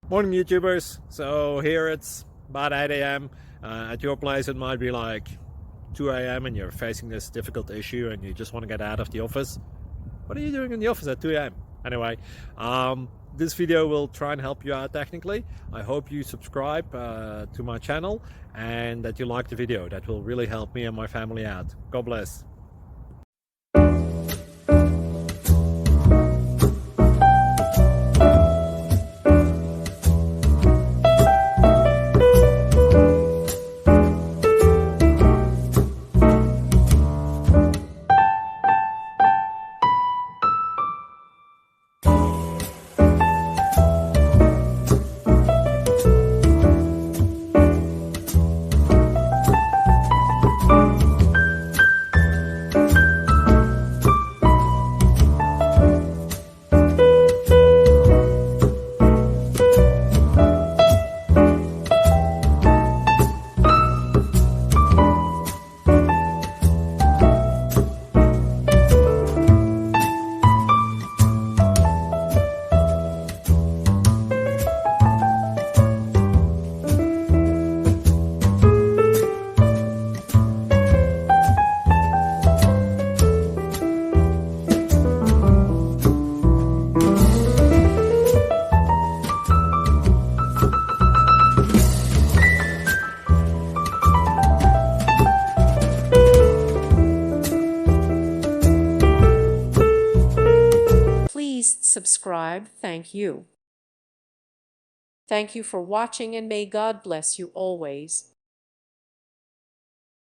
Morning, YouTubers. So here it's about 8 a.m. At your place, it might be like 2 a.m. and you're facing this difficult issue and you just want to get out of the office. What are you doing in the office at 2 a.m.? Anyway, this video will try and help you out technically. I hope you subscribe to my channel and that you like the video. That will really help me and my family out. God bless. Please subscribe. Thank you. Thank you for watching, and may God bless you always.